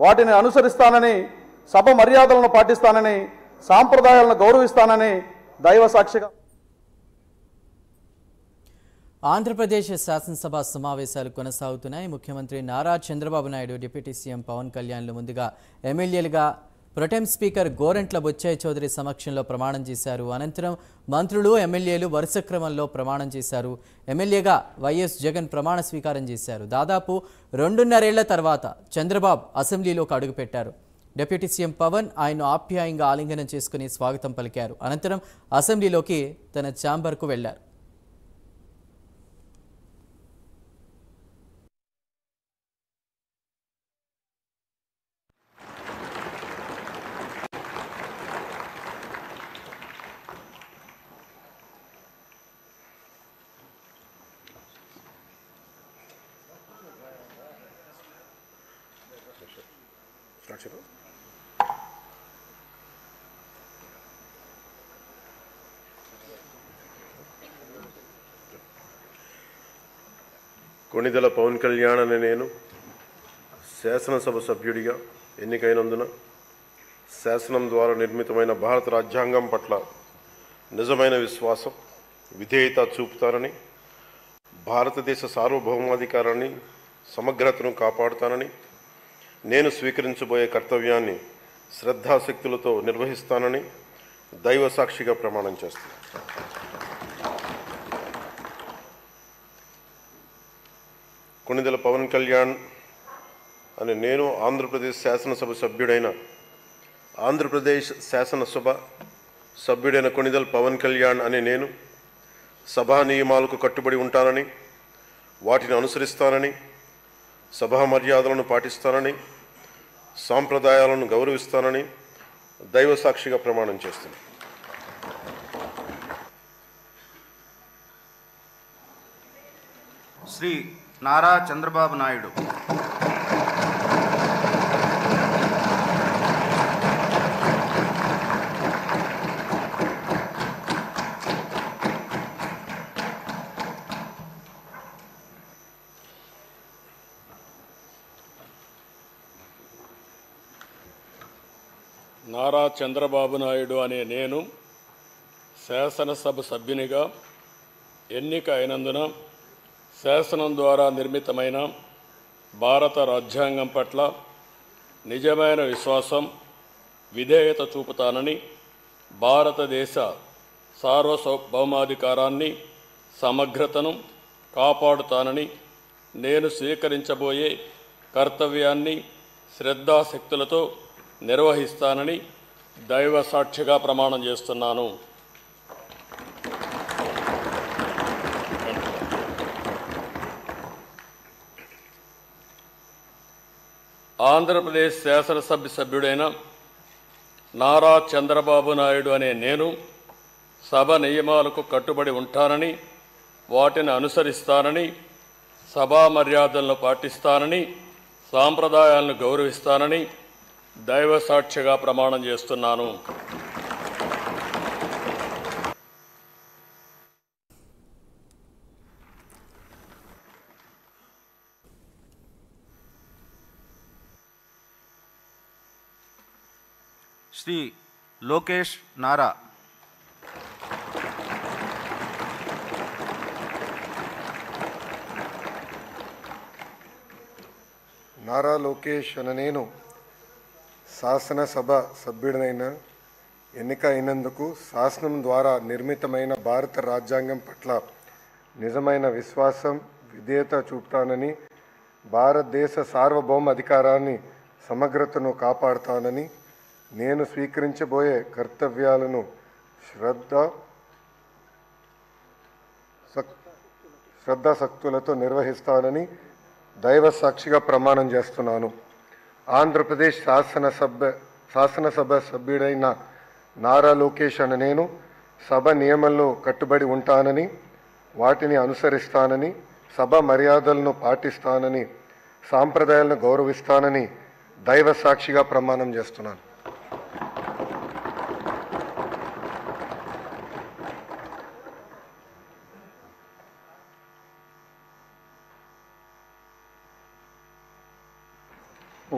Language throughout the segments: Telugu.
వాటిని అనుసరిస్తానని, సభ మర్యాదలను పాటిస్తానని, సాంప్రదాయాలను గౌరవిస్తానని దైవ సాక్షిగా. ఆంధ్రప్రదేశ్ శాసనసభ సమావేశాలు కొనసాగుతున్నాయి. ముఖ్యమంత్రి నారా చంద్రబాబు నాయుడు, డిప్యూటీ సీఎం పవన్ కళ్యాణ్లు ముందుగా ఎమ్మెల్యేలుగా ప్రొటెం స్పీకర్ గోరంట్ల బుచ్చయ్య చౌదరి సమక్షంలో ప్రమాణం చేశారు. అనంతరం మంత్రులు, ఎమ్మెల్యేలు వరుస క్రమంలో ప్రమాణం చేశారు. ఎమ్మెల్యేగా వైఎస్ జగన్ ప్రమాణ స్వీకారం చేశారు. దాదాపు 2.5 ఏళ్ల తర్వాత చంద్రబాబు అసెంబ్లీలోకి అడుగుపెట్టారు. డిప్యూటీ సీఎం పవన్ ఆయన్ను ఆప్యాయంగా ఆలింగనం చేసుకుని స్వాగతం పలికారు. అనంతరం అసెంబ్లీలోకి తన ఛాంబర్కు వెళ్లారు. కొణిదెల పవన్ కళ్యాణ్ అనే నేను శాసనసభ సభ్యుడిగా ఎన్నికైనందున శాసనం ద్వారా నిర్మితమైన భారత రాజ్యాంగం పట్ల నిజమైన విశ్వాసం, విధేయత చూపుతానని, భారతదేశ సార్వభౌమాధికారాన్ని, సమగ్రతను కాపాడుతానని, నేను స్వీకరించబోయే కర్తవ్యాన్ని శ్రద్ధాశక్తులతో నిర్వహిస్తానని దైవ సాక్షిగా ప్రమాణం చేస్తాను. కొణిదెల పవన్ కళ్యాణ్ అనే నేను ఆంధ్రప్రదేశ్ శాసనసభ సభ్యుడైన కొణిదెల పవన్ కళ్యాణ్ అనే నేను సభా నియమాలకు కట్టుబడి ఉంటానని, వాటిని అనుసరిస్తానని, సభా మర్యాదలను పాటిస్తానని, సాంప్రదాయాలను గౌరవిస్తానని దైవ సాక్షిగా ప్రమాణం చేస్తున్నాను. శ్రీ నారా చంద్రబాబు నాయుడు నారా చంద్రబాబు నాయుడు అనే నేను శాసనసభ సభ్యునిగా ఎన్నిక అయినందున శాసనం ద్వారా నిర్మితమైన భారత రాజ్యాంగం పట్ల నిజమైన విశ్వాసం, విధేయత చూపుతానని, భారతదేశ సార్వభౌమాధికారాన్ని, సమగ్రతను కాపాడుతానని, నేను స్వీకరించబోయే కర్తవ్యాన్ని శ్రద్ధాశక్తులతో నిర్వహిస్తానని దైవ సాక్షిగా ప్రమాణం చేస్తున్నాను. ఆంధ్రప్రదేశ్ శాసనసభ సభ్యుడైన నారా చంద్రబాబు నాయుడు అనే నేను సభ నియమాలకు కట్టుబడి ఉంటానని, వాటిని అనుసరిస్తానని, సభా మర్యాదలను పాటిస్తానని, సాంప్రదాయాలను గౌరవిస్తానని దైవ సాక్షిగా ప్రమాణం చేస్తున్నాను. శ్రీ లోకేష్ నారా లోకేష్ అనే నేను శాసనసభ సభ్యుడినైన ఎన్నిక అయినందుకు శాసనం ద్వారా నిర్మితమైన భారత రాజ్యాంగం పట్ల నిజమైన విశ్వాసం, విధేయత చూపుతానని, భారతదేశ సార్వభౌమ అధికారాన్ని, సమగ్రతను కాపాడుతానని, నేను స్వీకరించబోయే కర్తవ్యాలను శ్రద్ధాశక్తులతో నిర్వహిస్తానని దైవ సాక్షిగా ప్రమాణం చేస్తున్నాను. ఆంధ్రప్రదేశ్ శాసనసభ సభ్యుడైన నారా లోకేష్ అనే నేను సభ నియమంలో కట్టుబడి ఉంటానని, వాటిని అనుసరిస్తానని, సభ మర్యాదలను పాటిస్తానని, సాంప్రదాయాలను గౌరవిస్తానని దైవ సాక్షిగా ప్రమాణం చేస్తున్నాను.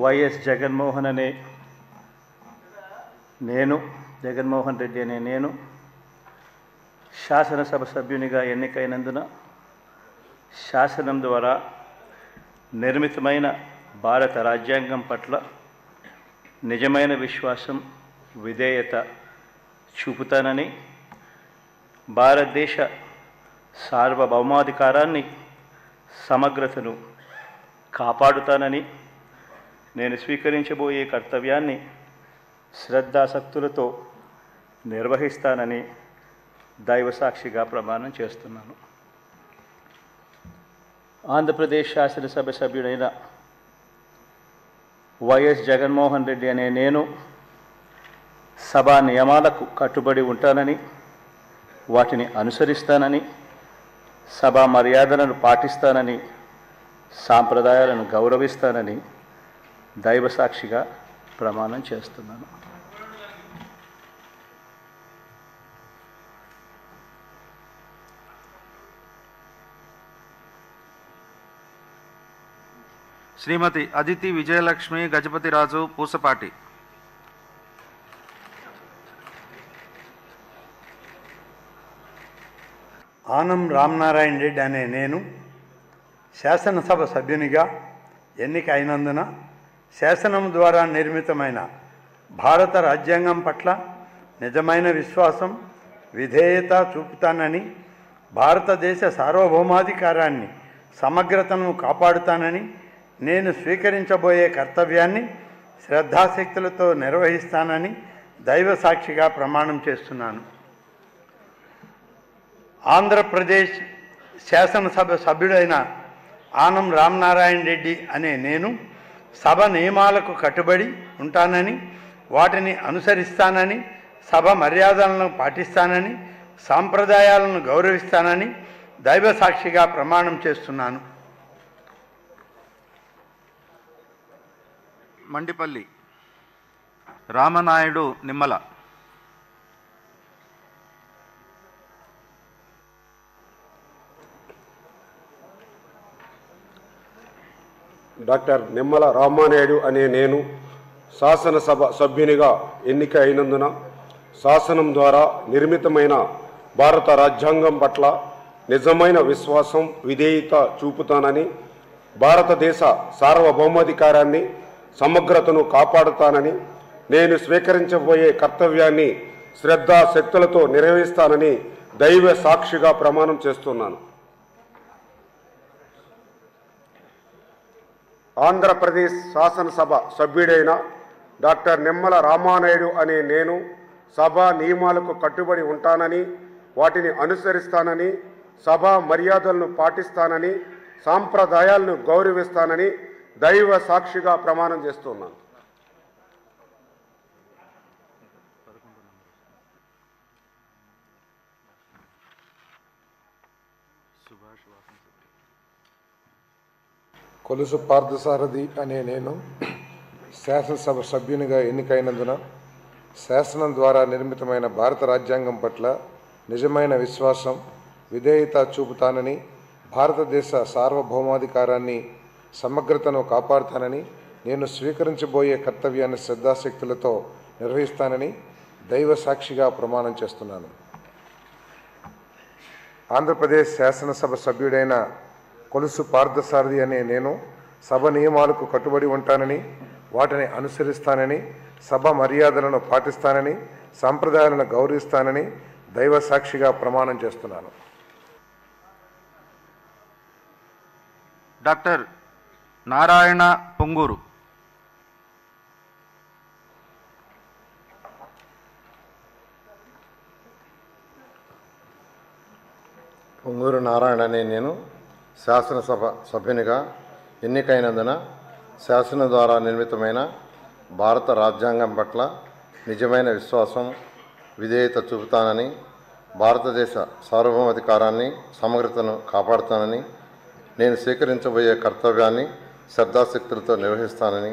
వైఎస్ జగన్మోహన్ రెడ్డి అనే నేను శాసనసభ సభ్యునిగా ఎన్నికైనందున శాసనం ద్వారా నిర్మితమైన భారత రాజ్యాంగం పట్ల నిజమైన విశ్వాసం విధేయత చూపుతానని భారతదేశ సార్వభౌమాధికారాన్ని సమగ్రతను కాపాడుతానని నేను స్వీకరించబోయే కర్తవ్యాన్ని శ్రద్ధాసక్తులతో నిర్వహిస్తానని దైవసాక్షిగా ప్రమాణం చేస్తున్నాను. ఆంధ్రప్రదేశ్ శాసనసభ సభ్యుడైన వైఎస్ జగన్మోహన్ రెడ్డి అనే నేను సభా నియమాలకు కట్టుబడి ఉంటానని, వాటిని అనుసరిస్తానని, సభా మర్యాదలను పాటిస్తానని, సాంప్రదాయాలను గౌరవిస్తానని దైవసాక్షిగా ప్రమాణం చేస్తున్నాను. శ్రీమతి అదితి విజయలక్ష్మి గజపతిరాజు పూసపాటి. ఆనం రామనారాయణ రెడ్డి అనే నేను శాసనసభ సభ్యునిగా ఎన్నిక అయినందున శాసనం ద్వారా నిర్మితమైన భారత రాజ్యాంగం పట్ల నిజమైన విశ్వాసం విధేయత చూపుతానని, భారతదేశ సార్వభౌమాధికారాన్ని సమగ్రతను కాపాడుతానని, నేను స్వీకరించబోయే కర్తవ్యాన్ని శ్రద్ధాశక్తులతో నిర్వహిస్తానని దైవసాక్షిగా ప్రమాణం చేస్తున్నాను. ఆంధ్రప్రదేశ్ శాసనసభ సభ్యుడైన ఆనం రామనారాయణ రెడ్డి అనే నేను సభ నియమాలకు కట్టుబడి ఉంటానని, వాటిని అనుసరిస్తానని, సభ మర్యాదలను పాటిస్తానని, సాంప్రదాయాలను గౌరవిస్తానని దైవసాక్షిగా ప్రమాణం చేస్తున్నాను. మండిపల్లి రామనాయుడు నిమ్మల. డాక్టర్ నిమ్మల రామానాయుడు అనే నేను శాసనసభ సభ్యునిగా ఎన్నిక అయినందున శాసనం ద్వారా నిర్మితమైన భారత రాజ్యాంగం పట్ల నిజమైన విశ్వాసం విధేయత చూపుతానని, భారతదేశ సార్వభౌమాధికారాన్ని సమగ్రతను కాపాడుతానని, నేను స్వీకరించబోయే కర్తవ్యాన్ని శ్రద్ధాశక్తులతో నిర్వహిస్తానని దైవ సాక్షిగా ప్రమాణం చేస్తున్నాను. ఆంధ్రప్రదేశ్ శాసనసభ సభ్యుడైన డాక్టర్ నిమ్మల రామానాయుడు అనే నేను సభా నియమాలకు కట్టుబడి ఉంటానని, వాటిని అనుసరిస్తానని, సభా మర్యాదలను పాటిస్తానని, సాంప్రదాయాలను గౌరవిస్తానని దైవ సాక్షిగా ప్రమాణం చేస్తున్నాను. కొలుసు పార్థసారథి అనే నేను శాసనసభ సభ్యునిగా ఎన్నికైనందున శాసనం ద్వారా నిర్మితమైన భారత రాజ్యాంగం పట్ల నిజమైన విశ్వాసం విధేయత చూపుతానని, భారతదేశ సార్వభౌమాధికారాన్ని సమగ్రతను కాపాడుతానని, నేను స్వీకరించబోయే కర్తవ్యాన్ని శ్రద్ధాశక్తులతో నిర్వహిస్తానని దైవ సాక్షిగా ప్రమాణం చేస్తున్నాను. ఆంధ్రప్రదేశ్ శాసనసభ సభ్యుడైన కొలుసు పార్థసారథి అనే నేను సభ నియమాలకు కట్టుబడి ఉంటానని, వాటిని అనుసరిస్తానని, సభ మర్యాదలను పాటిస్తానని, సాంప్రదాయాలను గౌరవిస్తానని దైవ సాక్షిగా ప్రమాణం చేస్తున్నాను. డాక్టర్ నారాయణ పొంగూరు. పొంగూరు నారాయణ అనే నేను శాసనసభ సభ్యునిగా ఎన్నికైనందున శాసనం ద్వారా నిర్మితమైన భారత రాజ్యాంగం పట్ల నిజమైన విశ్వాసం విధేయత చూపుతానని, భారతదేశ సార్వభౌమాధికారాన్ని సమగ్రతను కాపాడుతానని, నేను స్వీకరించబోయే కర్తవ్యాన్ని శ్రద్ధాశక్తులతో నిర్వహిస్తానని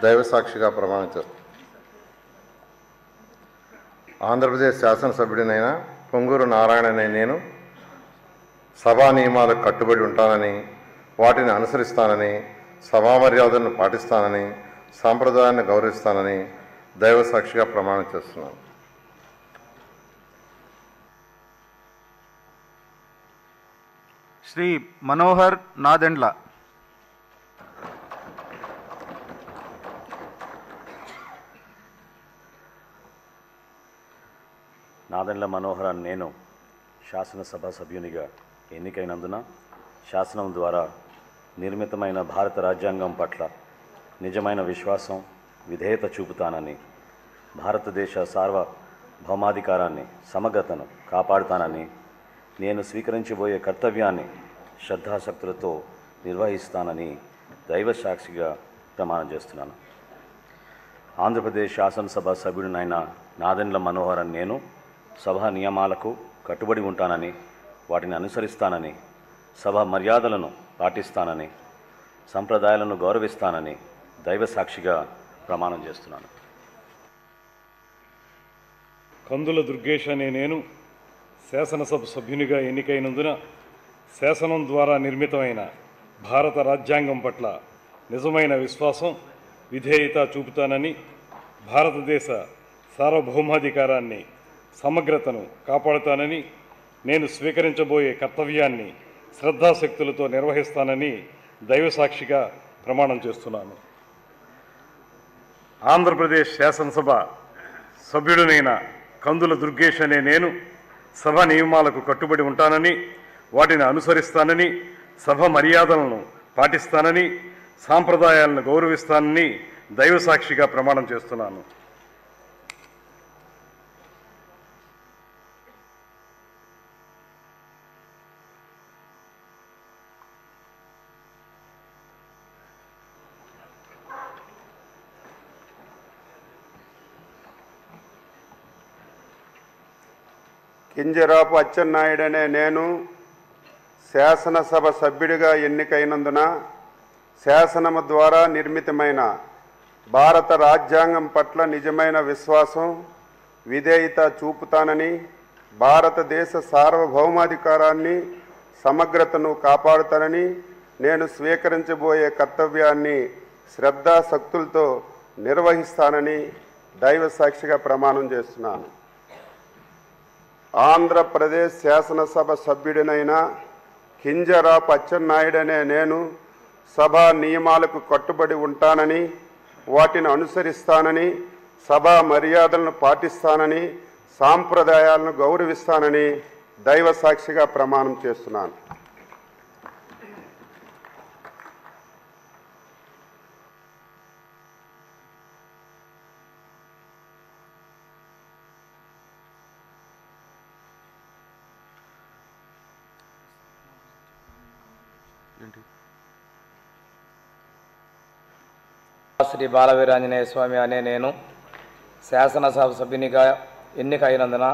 దైవసాక్షిగా ప్రమాణం చేస్తాను. ఆంధ్రప్రదేశ్ శాసనసభ్యుడినైన పొంగూరు నారాయణ అనే నేను సభా నియమాలకు కట్టుబడి ఉంటానని, వాటిని అనుసరిస్తానని, సభా మర్యాదలను పాటిస్తానని, సాంప్రదాయాన్ని గౌరవిస్తానని దైవ సాక్షిగా ప్రమాణం చేస్తున్నాను. శ్రీ మనోహర్ నాదెండ్ల. నాదెండ్ల మనోహర్ అని నేను శాసనసభ సభ్యునిగా ఎన్నికైనందున శాసనం ద్వారా నిర్మితమైన భారత రాజ్యాంగం పట్ల నిజమైన విశ్వాసం, విధేయత చూపుతానని, భారతదేశ సార్వభౌమాధికారాన్ని, సమగ్రతను కాపాడుతానని, నేను స్వీకరించబోయే కర్తవ్యాన్ని శ్రద్ధాశక్తులతో నిర్వహిస్తానని దైవ సాక్షిగా ప్రమాణం చేస్తున్నాను. ఆంధ్రప్రదేశ్ శాసనసభ సభ్యుడినైన నాదెండ్ల మనోహర్ అని నేను సభా నియమాలకు కట్టుబడి ఉంటానని, వాటిని అనుసరిస్తానని, సభ మర్యాదలను పాటిస్తానని, సంప్రదాయాలను గౌరవిస్తానని దైవ సాక్షిగా ప్రమాణం చేస్తున్నాను. కందుల దుర్గేష్ అనే నేను శాసనసభ సభ్యునిగా ఎన్నికైనందున శాసనం ద్వారా నిర్మితమైన భారత రాజ్యాంగం పట్ల నిజమైన విశ్వాసం, విధేయత చూపుతానని, భారతదేశ సార్వభౌమాధికారాన్ని, సమగ్రతను కాపాడుతానని, నేను స్వీకరించబోయే కర్తవ్యాన్ని శ్రద్ధాశక్తులతో నిర్వహిస్తానని దైవసాక్షిగా ప్రమాణం చేస్తున్నాను. ఆంధ్రప్రదేశ్ శాసనసభ సభ్యుడినైన కందుల దుర్గేష్ అనే నేను సభ నియమాలకు కట్టుబడి ఉంటానని, వాటిని అనుసరిస్తానని, సభ మర్యాదలను పాటిస్తానని, సాంప్రదాయాలను గౌరవిస్తానని దైవసాక్షిగా ప్రమాణం చేస్తున్నాను. కింజరాపు అచ్చెన్నాయుడు అనే నేను శాసనసభ సభ్యుడిగా ఎన్నికైనందున శాసనము ద్వారా నిర్మితమైన భారత రాజ్యాంగం పట్ల నిజమైన విశ్వాసం, విధేయత చూపుతానని, భారతదేశ సార్వభౌమాధికారాన్ని, సమగ్రతను కాపాడుతానని, నేను స్వీకరించబోయే కర్తవ్యాన్ని శ్రద్ధాశక్తులతో నిర్వహిస్తానని దైవ సాక్షిగా ప్రమాణం చేస్తున్నాను. ఆంధ్రప్రదేశ్ శాసనసభ సభ్యుడినైన కింజరాపు అచ్చెన్నాయుడు అనే నేను సభా నియమాలకు కట్టుబడి ఉంటానని, వాటిని అనుసరిస్తానని, సభా మర్యాదలను పాటిస్తానని, సాంప్రదాయాలను గౌరవిస్తానని దైవ సాక్షిగా ప్రమాణం చేస్తున్నాను. శ్రీ బాలవీరాంజనేయ స్వామి అనే నేను శాసనసభ సభ్యునిగా ఎన్నికైనందున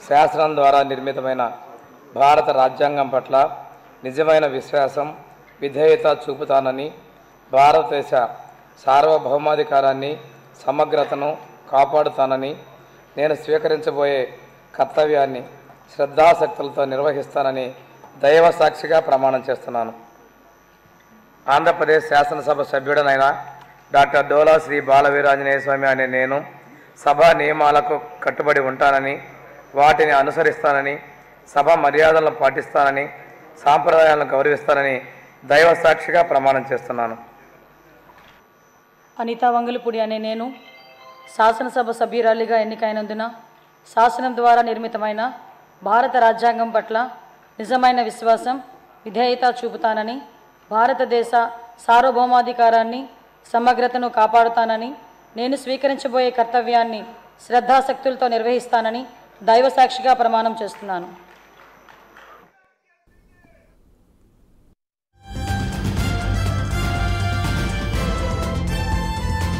శాసనం ద్వారా నిర్మితమైన భారత రాజ్యాంగం పట్ల నిజమైన విశ్వాసం, విధేయత చూపుతానని, భారతదేశ సార్వభౌమాధికారాన్ని, సమగ్రతను కాపాడుతానని, నేను స్వీకరించబోయే కర్తవ్యాన్ని శ్రద్ధాశక్తులతో నిర్వహిస్తానని దైవ సాక్షిగా ప్రమాణం చేస్తున్నాను. ఆంధ్రప్రదేశ్ శాసనసభ సభ్యుడనైన డాక్టర్ డోలా శ్రీ బాలవీరాంజనేయ స్వామి అనే నేను సభా నియమాలకు కట్టుబడి ఉంటానని, వాటిని అనుసరిస్తానని, సభ మర్యాదలను పాటిస్తానని, సాంప్రదాయాలను గౌరవిస్తానని దైవ సాక్షిగా ప్రమాణం చేస్తున్నాను. అనితా వంగులపూడి అనే నేను శాసనసభ సభ్యురాలిగా ఎన్నికైనందున శాసనం ద్వారా నిర్మితమైన భారత రాజ్యాంగం పట్ల నిజమైన విశ్వాసం, విధేయత చూపుతానని, భారతదేశ సార్వభౌమాధికారాన్ని, సమగ్రతను కాపాడుతానని, నేను స్వీకరించబోయే కర్తవ్యాన్ని శ్రద్ధాశక్తులతో నిర్వహిస్తానని దైవ సాక్షిగా ప్రమాణం చేస్తున్నాను.